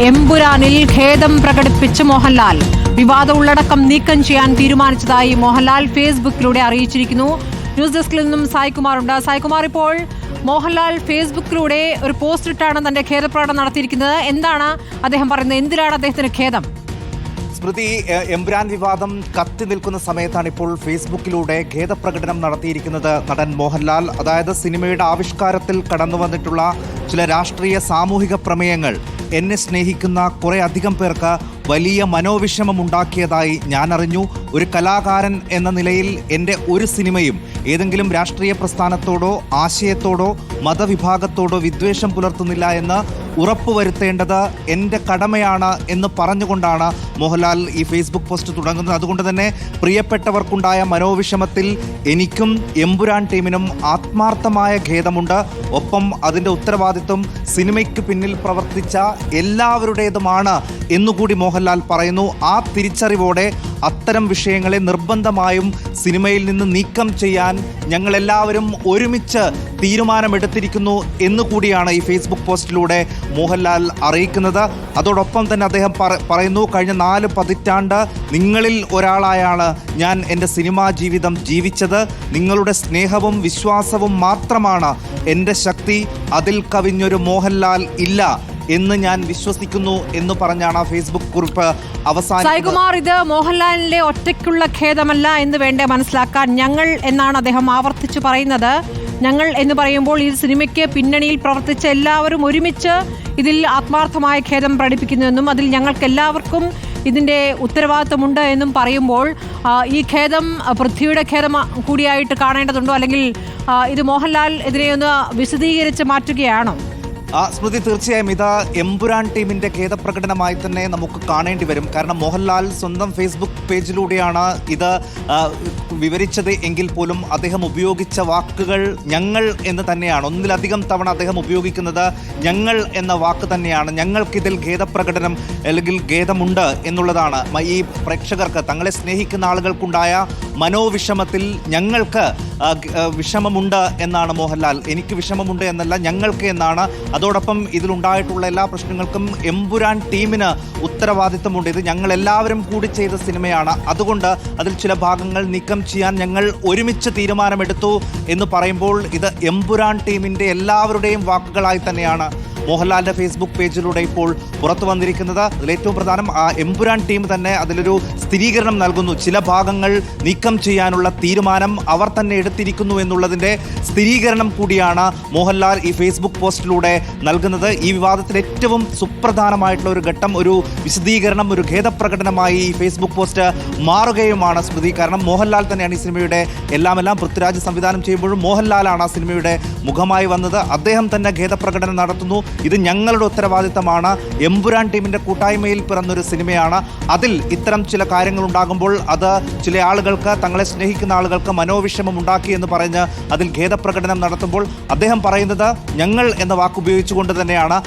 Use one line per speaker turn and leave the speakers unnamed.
എമ്പുരാനിൽ ഖേദം പ്രകടിപ്പിച്ച് മോഹൻലാൽ. വിവാദ ഉള്ളടക്കം നീക്കം ചെയ്യാൻ തീരുമാനിച്ചതായി മോഹൻലാൽ ഫേസ്ബുക്കിലൂടെ അറിയിച്ചിരിക്കുന്നു. ന്യൂസ് ഡെസ്കിൽ നിന്നും സായ്കുമാർ ഉണ്ട്. സായ്കുമാർ, ഇപ്പോൾ മോഹൻലാൽ ഫേസ്ബുക്കിലൂടെ ഒരു പോസ്റ്റ് ഇട്ടാണ് തന്റെ ഖേദപ്രകടനം നടത്തിയിരിക്കുന്നത്. എന്താണ് അദ്ദേഹം പറയുന്നത്? എന്തിനാണ് അദ്ദേഹത്തിന് ഖേദം?
സ്മൃതി, എമ്പുരാൻ വിവാദം കത്തി നിൽക്കുന്ന സമയത്താണ് ഇപ്പോൾ ഫേസ്ബുക്കിലൂടെ ഖേദപ്രകടനം നടത്തിയിരിക്കുന്നത് നടൻ മോഹൻലാൽ. അതായത് സിനിമയുടെ ആവിഷ്കാരത്തിൽ കടന്നു വന്നിട്ടുള്ള ചില രാഷ്ട്രീയ സാമൂഹിക പ്രമേയങ്ങൾ എന്നെ സ്നേഹിക്കുന്ന കുറേ അധികം പേർക്ക് വലിയ മനോവിഷമമുണ്ടാക്കിയതായി ഞാൻ അറിഞ്ഞു. ഒരു കലാകാരൻ എന്ന നിലയിൽ എൻ്റെ ഒരു സിനിമയും ഏതെങ്കിലും രാഷ്ട്രീയ പ്രസ്ഥാനത്തോടോ ആശയത്തോടോ മതവിഭാഗത്തോടോ വിദ്വേഷം പുലർത്തുന്നില്ല എന്ന് ഉറപ്പുവരുത്തേണ്ടത് എൻ്റെ കടമയാണ് എന്ന് പറഞ്ഞുകൊണ്ടാണ് മോഹൻലാൽ ഈ ഫേസ്ബുക്ക് പോസ്റ്റ് തുടങ്ങുന്നത്. അതുകൊണ്ട് തന്നെ പ്രിയപ്പെട്ടവർക്കുണ്ടായ മനോവിഷമത്തിൽ എനിക്കും എമ്പുരാൻ ടീമിനും ആത്മാർത്ഥമായ ഖേദമുണ്ട്. ഒപ്പം അതിൻ്റെ ഉത്തരവാദിത്വം സിനിമയ്ക്ക് പിന്നിൽ പ്രവർത്തിച്ച എല്ലാവരുടേതുമാണ് എന്നുകൂടി മോഹൻലാൽ പറയുന്നു. ആ തിരിച്ചറിവോടെ അത്തരം വിഷയങ്ങളെ നിർബന്ധമായും സിനിമയിൽ നിന്ന് നീക്കം ചെയ്യാൻ ഞങ്ങളെല്ലാവരും ഒരുമിച്ച് തീരുമാനമെടുത്തിരിക്കുന്നു എന്നുകൂടിയാണ് ഈ ഫേസ്ബുക്ക് പോസ്റ്റിലൂടെ മോഹൻലാൽ അറിയിക്കുന്നത്. അതോടൊപ്പം തന്നെ അദ്ദേഹം പറയുന്നു, കഴിഞ്ഞ 4 പതിറ്റാണ്ട് നിങ്ങളിൽ ഒരാളായാണ് ഞാൻ എൻ്റെ സിനിമാ ജീവിതം ജീവിച്ചത്. നിങ്ങളുടെ സ്നേഹവും വിശ്വാസവും മാത്രമാണ് എൻ്റെ ശക്തി. അതിൽ കവിഞ്ഞൊരു മോഹൻലാൽ ഇല്ല എന്ന് ഞാൻ വിശ്വസിക്കുന്നു എന്ന് പറഞ്ഞാണ് ഫേസ്ബുക്ക് കുറിപ്പ് അവസാനിക്കുന്നത്.
സായ്കുമാർ, ഇത് മോഹൻലാലിന്റെ ഒറ്റയ്ക്കുള്ള ഖേദമല്ല എന്ന് വേണ്ടേ മനസ്സിലാക്കാൻ. ഞങ്ങൾ എന്നാണ് അദ്ദേഹം ആവർത്തിച്ച് പറയുന്നത്. ഞങ്ങൾ എന്ന് പറയുമ്പോൾ ഈ സിനിമയ്ക്ക് പിന്നണിയിൽ പ്രവർത്തിച്ച എല്ലാവരും ഒരുമിച്ച് ഇതിൽ ആത്മാർത്ഥമായ ഖേദം പ്രകടിപ്പിക്കുന്നുവെന്നും അതിൽ ഞങ്ങൾക്ക് എല്ലാവർക്കും ഇതിൻ്റെ ഉത്തരവാദിത്വമുണ്ട് എന്നും പറയുമ്പോൾ ഈ ഖേദം പൃഥ്വിയുടെ ഖേദം കൂടിയായിട്ട് കാണേണ്ടതുണ്ടോ? അല്ലെങ്കിൽ ഇത് മോഹൻലാൽ ഇതിനെയൊന്ന് വിശദീകരിച്ച് മാറ്റുകയാണോ?
സ്മൃതി, തീർച്ചയായും ഇത് എമ്പുരാൻ ടീമിൻ്റെ ഖേദപ്രകടനമായി തന്നെ നമുക്ക് കാണേണ്ടി വരും. കാരണം മോഹൻലാൽ സ്വന്തം ഫേസ്ബുക്ക് പേജിലൂടെയാണ് ഇത് വിവരിച്ചത് എങ്കിൽ പോലും അദ്ദേഹം ഉപയോഗിച്ച വാക്കുകൾ ഞങ്ങൾ എന്ന് തന്നെയാണ്. ഒന്നിലധികം തവണ അദ്ദേഹം ഉപയോഗിക്കുന്നത് ഞങ്ങൾ എന്ന വാക്ക് തന്നെയാണ്. ഞങ്ങൾക്കിതിൽ ഖേദപ്രകടനം അല്ലെങ്കിൽ ഖേദമുണ്ട് എന്നുള്ളതാണ്. ഈ പ്രേക്ഷകർക്ക്, തങ്ങളെ സ്നേഹിക്കുന്ന ആളുകൾക്കുണ്ടായ മനോവിഷമത്തിൽ ഞങ്ങൾക്ക് വിഷമമുണ്ട് എന്നാണ് മോഹൻലാൽ. എനിക്ക് വിഷമമുണ്ട് എന്നല്ല, ഞങ്ങൾക്ക് എന്നാണ്. അതോടൊപ്പം ഇതിലുണ്ടായിട്ടുള്ള എല്ലാ പ്രശ്നങ്ങൾക്കും എമ്പുരാൻ ടീമിന് ഉത്തരവാദിത്വമുണ്ട്. ഇത് ഞങ്ങൾ എല്ലാവരും കൂടി ചെയ്ത സിനിമയാണ്. അതുകൊണ്ട് അതിൽ ചില ഭാഗങ്ങൾ നീക്കം ചെയ്യാൻ ഞങ്ങൾ ഒരുമിച്ച് തീരുമാനമെടുത്തു എന്ന് പറയുമ്പോൾ ഇത് എമ്പുരാൻ ടീമിൻ്റെ എല്ലാവരുടെയും വാക്കുകളായി തന്നെയാണ് മോഹൻലാലിൻ്റെ ഫേസ്ബുക്ക് പേജിലൂടെ ഇപ്പോൾ പുറത്തു വന്നിരിക്കുന്നത്. അതിലേറ്റവും പ്രധാനം ആ എമ്പുരാൻ ടീം തന്നെ അതിലൊരു സ്ഥിരീകരണം നൽകുന്നു. ചില ഭാഗങ്ങൾ നീക്കം ചെയ്യാനുള്ള തീരുമാനം അവർ തന്നെ എടുത്തിരിക്കുന്നു എന്നുള്ളതിൻ്റെ സ്ഥിരീകരണം കൂടിയാണ് മോഹൻലാൽ ഈ ഫേസ്ബുക്ക് പോസ്റ്റിലൂടെ നൽകുന്നത്. ഈ വിവാദത്തിൽ ഏറ്റവും സുപ്രധാനമായിട്ടുള്ള ഒരു ഘട്ടം, ഒരു വിശദീകരണം, ഒരു ഖേദപ്രകടനമായി ഈ ഫേസ്ബുക്ക് പോസ്റ്റ് മാറുകയുമാണ് സ്മൃതി. കാരണം മോഹൻലാൽ തന്നെയാണ് ഈ സിനിമയുടെ എല്ലാം പൃഥ്വിരാജ് സംവിധാനം ചെയ്യുമ്പോഴും മോഹൻലാലാണ് ആ സിനിമയുടെ മുഖമായി വന്നത്. അദ്ദേഹം തന്നെ ഖേദപ്രകടനം നടത്തുന്നു. ഇത് ഞങ്ങളുടെ ഉത്തരവാദിത്തമാണ്. എമ്പുരാൻ ടീമിൻ്റെ കൂട്ടായ്മയിൽ പിറന്നൊരു സിനിമയാണ്. അതിൽ ഇത്തരം ചില കാര്യങ്ങൾ ഉണ്ടാകുമ്പോൾ അത് ചില ആളുകൾക്ക്, തങ്ങളെ സ്നേഹിക്കുന്ന ആളുകൾക്ക് മനോവിഷമം ഉണ്ടാക്കി എന്ന് പറഞ്ഞ് അതിൽ ഖേദപ്രകടനം നടത്തുമ്പോൾ അദ്ദേഹം പറയുന്നത് ഞങ്ങൾ എന്ന വാക്ക് ഉപയോഗിച്ചുകൊണ്ട് തന്നെയാണ്.